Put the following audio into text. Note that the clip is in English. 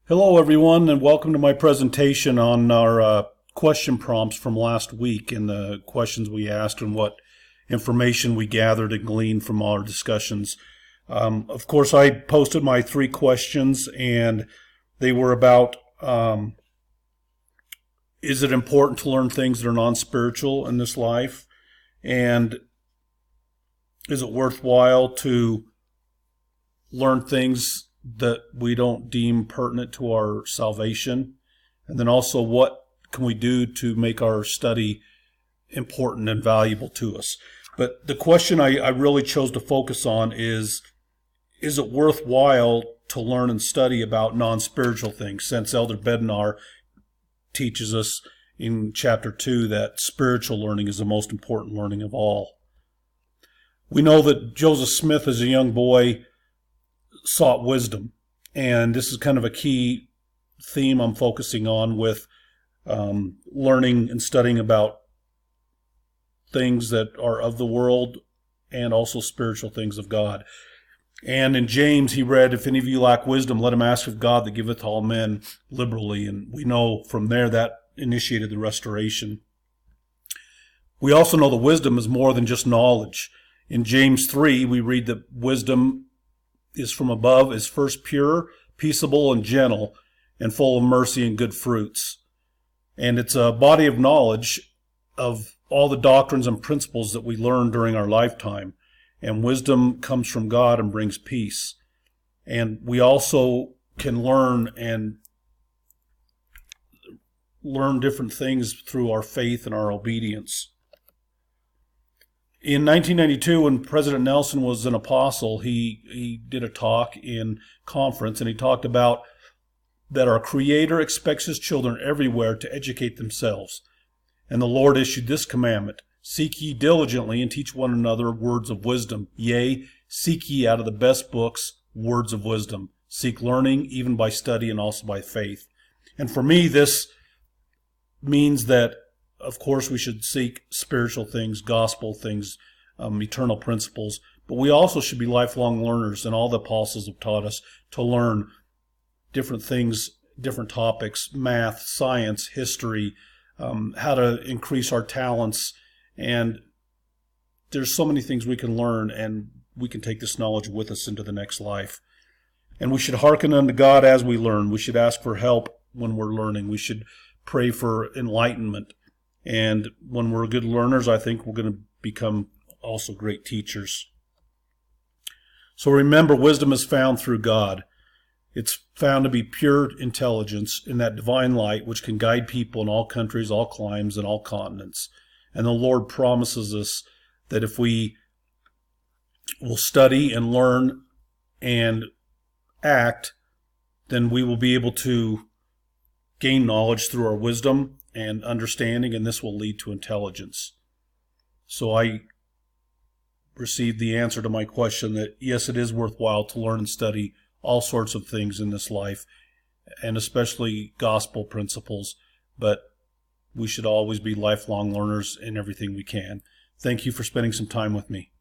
Hello, everyone, and welcome to my presentation on our question prompts from last week and the questions we asked and what information we gathered and gleaned from our discussions. Of course, I posted my 3 questions, and they were about is it important to learn things that are non-spiritual in this life? And is it worthwhile to learn things that we don't deem pertinent to our salvation? And then also, what can we do to make our study important and valuable to us? But the question I really chose to focus on is it worthwhile to learn and study about non-spiritual things, since Elder Bednar teaches us in chapter 2 that spiritual learning is the most important learning of all. We know that Joseph Smith, as a young boy, sought wisdom, and this is kind of a key theme I'm focusing on with learning and studying about things that are of the world and also spiritual things of God. And in James he read, "If any of you lack wisdom, let him ask of God that giveth all men liberally." And we know from there that initiated the restoration. We also know that wisdom is more than just knowledge. In James 3 we read that wisdom is from above, is first pure, peaceable, and gentle, and full of mercy and good fruits. And it's a body of knowledge of all the doctrines and principles that we learn during our lifetime. And wisdom comes from God and brings peace. And we also can learn different things through our faith and our obedience. In 1992, when President Nelson was an apostle, he did a talk in conference, and he talked about that our Creator expects His children everywhere to educate themselves. And the Lord issued this commandment: "Seek ye diligently and teach one another words of wisdom. Yea, seek ye out of the best books words of wisdom. Seek learning even by study and also by faith." And for me, this means that, of course, we should seek spiritual things, gospel things, eternal principles, but we also should be lifelong learners, and all the apostles have taught us to learn different things, different topics: math, science, history, how to increase our talents. And there's so many things we can learn, and we can take this knowledge with us into the next life. And we should hearken unto God as we learn. We should ask for help when we're learning. We should pray for enlightenment. And when we're good learners, I think we're going to become also great teachers. So remember, wisdom is found through God. It's found to be pure intelligence in that divine light which can guide people in all countries, all climes, and all continents. And the Lord promises us that if we will study and learn and act, then we will be able to gain knowledge through our wisdom and understanding, and this will lead to intelligence. So I received the answer to my question that yes, it is worthwhile to learn and study all sorts of things in this life, and especially gospel principles, but we should always be lifelong learners in everything we can. Thank you for spending some time with me.